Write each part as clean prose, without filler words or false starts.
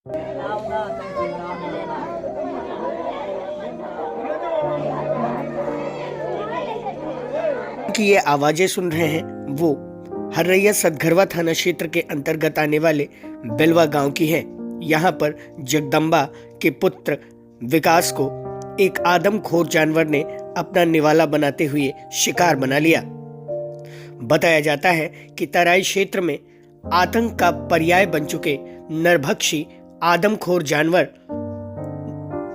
कि ये आवाजें सुन रहे हैं वो हर्रैया सतघरवा थाना क्षेत्र के अंतर्गत आने वाले बेलवा गांव की है। यहाँ पर जगदम्बा के पुत्र विकास को एक आदमखोर जानवर ने अपना निवाला बनाते हुए शिकार बना लिया। बताया जाता है कि तराई क्षेत्र में आतंक का पर्याय बन चुके नरभक्षी आदमखोर जानवर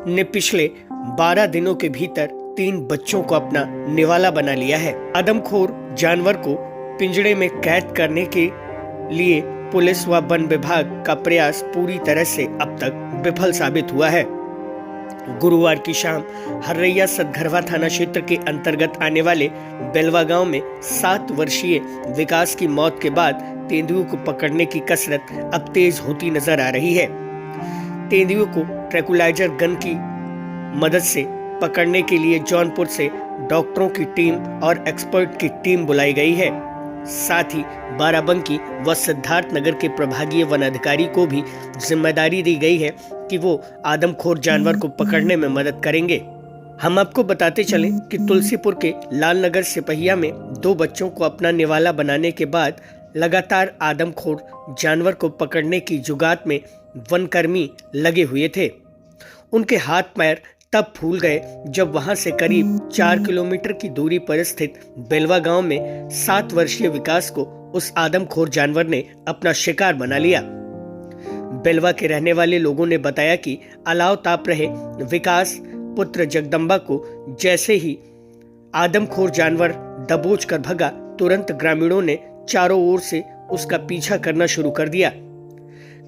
ने पिछले 12 दिनों के भीतर 3 बच्चों को अपना निवाला बना लिया है। आदमखोर जानवर को पिंजड़े में कैद करने के लिए पुलिस व वन विभाग का प्रयास पूरी तरह से अब तक विफल साबित हुआ है। गुरुवार की शाम हर्रैया सतघरवा थाना क्षेत्र के अंतर्गत आने वाले बेलवा गांव में 7 वर्षीय विकास की मौत के बाद तेंदुओं को पकड़ने की कसरत अब तेज होती नजर आ रही है। तेंदुओं को ट्रैंकुलाइजर गन की मदद से पकड़ने के लिए जौनपुर से डॉक्टरों की टीम और एक्सपर्ट की टीम बुलाई गई है। साथ ही बाराबंकी व सिद्धार्थ नगर के प्रभागीय वन अधिकारी को भी जिम्मेदारी दी गई है कि वो आदमखोर जानवर को पकड़ने में मदद करेंगे। हम आपको बताते चलें कि तुलसीपुर के लालनगर सिपहिया में 2 बच्चों को अपना निवाला बनाने के बाद लगातार आदमखोर जानवर को पकड़ने की जुगात में वनकर्मी लगे हुए थे। उनके हाथ पैर तब फूल गए जब वहां से करीब 4 किलोमीटर की दूरी पर स्थित बेलवा गांव में 7 वर्षीय विकास को उस आदमखोर जानवर ने अपना शिकार बना लिया। बेलवा के रहने वाले लोगों ने बताया कि अलाव ताप रहे विकास पुत्र जगदम्बा को जैसे ही आदमखोर जानवर दबोच कर भगा, तुरंत ग्रामीणों ने चारों ओर से उसका पीछा करना शुरू कर दिया।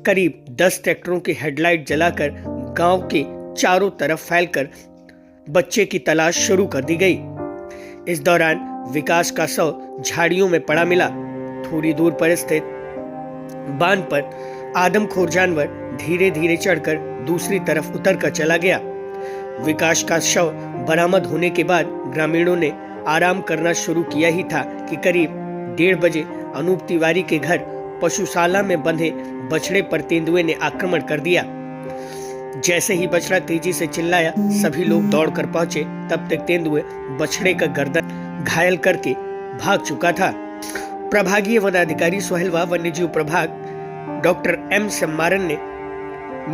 करीब 10 ट्रैक्टरों की हेडलाइट जलाकर गांव के चारों तरफ फैलकर बच्चे की तलाश शुरू कर दी गई। इस दौरान विकास का शव झाड़ियों में पड़ा मिला। थोड़ी दूर पर स्थित बांध पर आदमखोर जानवर धीरे धीरे चढ़कर दूसरी तरफ उतरकर चला गया। विकास का शव बरामद होने के बाद ग्रामीणों ने आराम करना शुरू किया ही था कि करीब 1:30 बजे अनूप तिवारी के घर पशुशाला में बंधे बछड़े पर तेंदुए ने आक्रमण कर दिया। जैसे ही बछड़ा तेजी से चिल्लाया, सभी लोग दौड़कर पहुंचे। तब तक तेंदुए बछड़े का गर्दन घायल करके भाग चुका था। प्रभागीय वन अधिकारी सोहेल व वन्यजीव प्रभाग डॉक्टर एम सम्मारन ने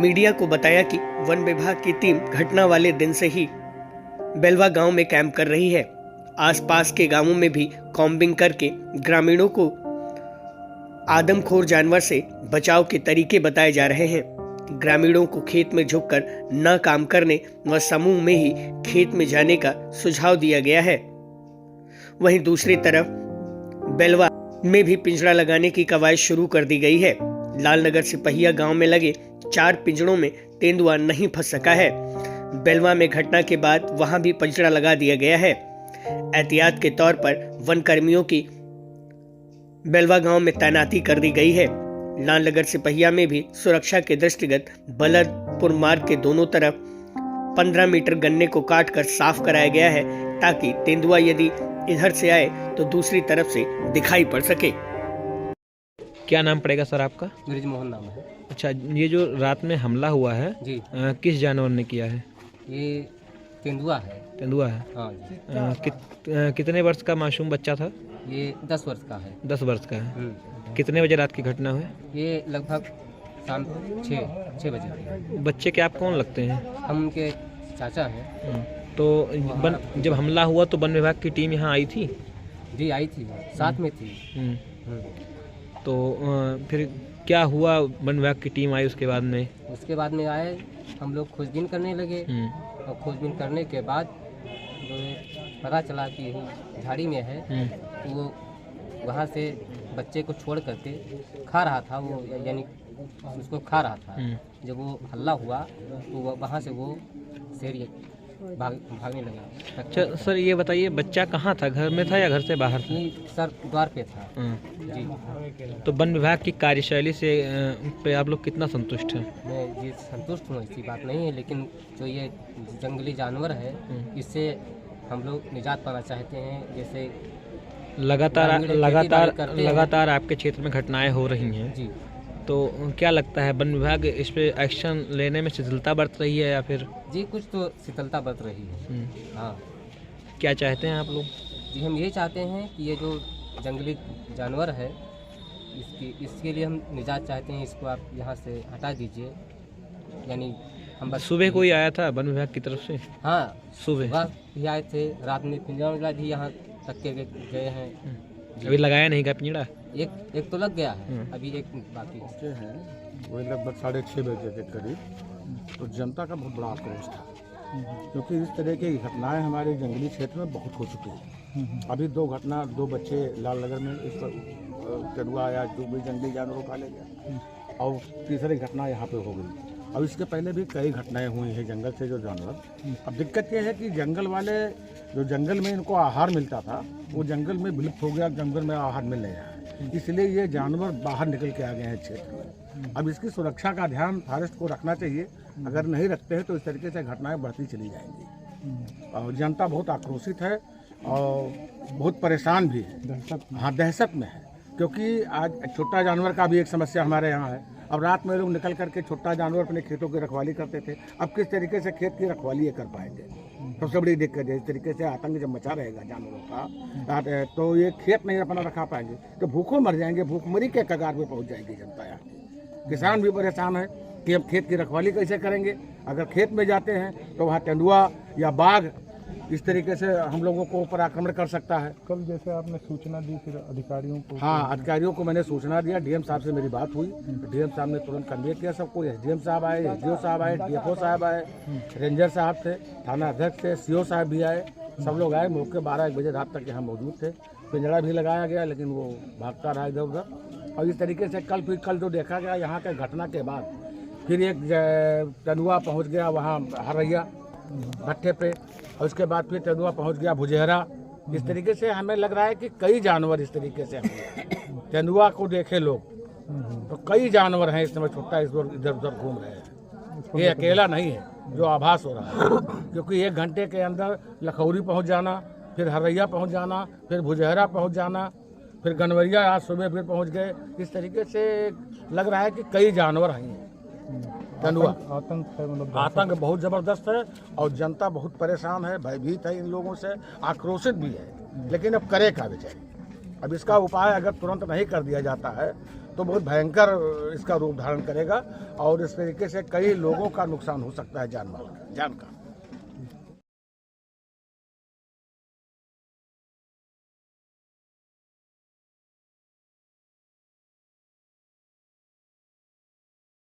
मीडिया को बताया कि वन विभाग की टीम घटना वाले दिन से ही बेलवा गांव में कैंप कर रही है। आसपास के गांवों में भी कॉम्बिंग करके ग्रामीणों को आदमखोर जानवर से बचाव के तरीके बताए जा रहे हैं। ग्रामीणों को खेत में झुककर न काम करने व समूह में ही खेत में जाने का सुझाव दिया गया है। वहीं दूसरी तरफ बेलवा में भी पिंजरा लगाने की कवायद शुरू कर दी गई है। लालनगर सिपहिया गांव में लगे 4 पिंजरों में तेंदुआ नहीं फंस सका है। बेलवा में घटना के बाद वहां भी पिंजरा लगा दिया गया है। एहतियात के तौर पर वन कर्मियों की बेलवा गांव में तैनाती कर दी गई है। लालनगर सिपहिया में भी सुरक्षा के दृष्टिगत बलदपुर मार्ग के दोनों तरफ 15 मीटर गन्ने को काटकर साफ कराया गया है, ताकि तेंदुआ यदि इधर से आए तो दूसरी तरफ से दिखाई पड़ सके। क्या नाम पड़ेगा सर आपका? ब्रिजमोहन नाम है। अच्छा, ये जो रात में हमला हुआ है जी, किस जानवर ने किया है? ये तेंदुआ है। तेंदुआ है। हाँ जी। कितने वर्ष का मासूम बच्चा था? ये 10 वर्ष का है। 10 वर्ष का है। कितने बजे रात की घटना हुई? ये लगभग शाम 6 बजे। बच्चे के आप कौन लगते हैं? हम उनके चाचा हैं। तो जब हमला हुआ तो वन विभाग की टीम यहाँ आई थी? जी आई थी, साथ में थी। तो फिर क्या हुआ? वन विभाग की टीम आई उसके बाद में? उसके बाद में आए, हम लोग खोजबीन करने लगे और खोजबीन करने के बाद पता चला कि झाड़ी में है। तो वो वहाँ से बच्चे को छोड़ करके खा रहा था, वो यानी उसको खा रहा था। जब वो हल्ला हुआ तो वहाँ से वो शेर भागने लगा। अच्छा सर, ये बताइए बच्चा कहाँ था? घर में था या घर से बाहर था? सर द्वार पे था। जी। तो वन विभाग की कार्यशैली से पे आप लोग कितना संतुष्ट हैं? मैं जी संतुष्ट हूँ, ऐसी बात नहीं है, लेकिन जो ये जंगली जानवर है इससे हम लोग निजात पाना चाहते हैं। जैसे लगातार आपके क्षेत्र में घटनाएं हो रही हैं। जी। तो क्या लगता है वन विभाग इस पे एक्शन लेने में शिथिलता बरत रही है या फिर? जी कुछ तो शीतलता बरत रही है। हाँ क्या चाहते हैं आप लोग? जी हम ये चाहते हैं कि ये जो जंगली जानवर है इसके लिए हम निजात चाहते हैं, इसको आप यहाँ से हटा दीजिए। यानी हम बस सुबह कोई आया था वन विभाग की तरफ से? हाँ सुबह भी आए थे, रात में पिंजरा उंजरा भी यहाँ तक के गए हैं। अभी लगाया नहीं का पिंजड़ा? एक तो लग गया है, अभी एक बाकी है। वही लगभग 6:30 बजे के करीब तो जनता का बहुत बड़ा आक्रोश था, क्योंकि इस तरह की घटनाएं हमारे जंगली क्षेत्र में बहुत हो चुकी हैं। अभी 2 बच्चे लालनगर में इस तेंदुआ या जो भी जंगली जानवरों का ले गया, और तीसरी घटना यहाँ पे हो गई। अब इसके पहले भी कई घटनाएं हुई हैं जंगल से जो जानवर। अब दिक्कत यह है कि जंगल वाले जो जंगल में इनको आहार मिलता था वो जंगल में विलुप्त हो गया, जंगल में आहार मिल नहीं रहा है, इसलिए ये जानवर बाहर निकल के आ गए हैं क्षेत्र में। अब इसकी सुरक्षा का ध्यान फॉरेस्ट को रखना चाहिए, अगर नहीं रखते हैं तो इस तरीके से घटनाएं बढ़ती चली जाएंगी। और जनता बहुत आक्रोशित है और बहुत परेशान भी है। हाँ, दहशत में है, क्योंकि आज छोटा जानवर का भी एक समस्या हमारे यहाँ है। अब रात में लोग निकल करके छोटा जानवर अपने खेतों की रखवाली करते थे, अब किस तरीके से खेत की रखवाली ये कर पाएंगे? सबसे बड़ी दिक्कत है, इस तरीके से आतंक जब मचा रहेगा जानवरों का तो ये खेत नहीं अपना रखा पाएंगे, तो भूखों मर जाएंगे, भूखमरी के कगार में पहुंच जाएगी जनता यहाँ की। किसान भी परेशान है कि हम खेत की रखवाली कैसे करेंगे। अगर खेत में जाते हैं तो वहाँ तेंदुआ या बाघ इस तरीके से हम लोगों को ऊपर आक्रमण कर सकता है। कल जैसे आपने सूचना दी फिर अधिकारियों को? हाँ, अधिकारियों को मैंने सूचना दिया, डीएम साहब से मेरी बात हुई, डीएम साहब ने तुरंत कन्वे किया सबको। एसडीएम साहब आए, एसडीओ साहब आए, डीएफओ साहब आए, रेंजर साहब थे, थाना अध्यक्ष थे, सीओ साहब भी आए, सब लोग आए। मौके 12-1 बजे रात तक यहाँ मौजूद थे। पिंजड़ा भी लगाया गया, लेकिन वो भागता रहा इधर उधर। और इस तरीके से कल जो देखा गया यहाँ के घटना के बाद, फिर एक तेंदुआ पहुँच गया वहाँ हरैया भट्टे पे, और उसके बाद फिर तेंदुआ पहुंच गया भुजेहरा। इस तरीके से हमें लग रहा है कि कई जानवर इस तरीके से तेंदुआ को देखे लोग तो कई जानवर हैं इस समय छोटा इधर उधर घूम रहे हैं। ये अकेला नहीं है जो आभास हो रहा है, क्योंकि 1 घंटे के अंदर लखौरी पहुंच जाना, फिर हरैया पहुंच जाना, फिर भुजेहरा पहुंच जाना, फिर गनवरिया आज सुबह फिर पहुंच गए। इस तरीके से लग रहा है कि कई जानवर हैं। तेंदुआ आतंक है, मतलब आतंक बहुत जबरदस्त है और जनता बहुत परेशान है, भयभीत है इन लोगों से, आक्रोशित भी है। लेकिन अब करे क्या बेचारी? अब इसका उपाय अगर तुरंत नहीं कर दिया जाता है तो बहुत भयंकर इसका रूप धारण करेगा और इस तरीके से कई लोगों का नुकसान हो सकता है जान का।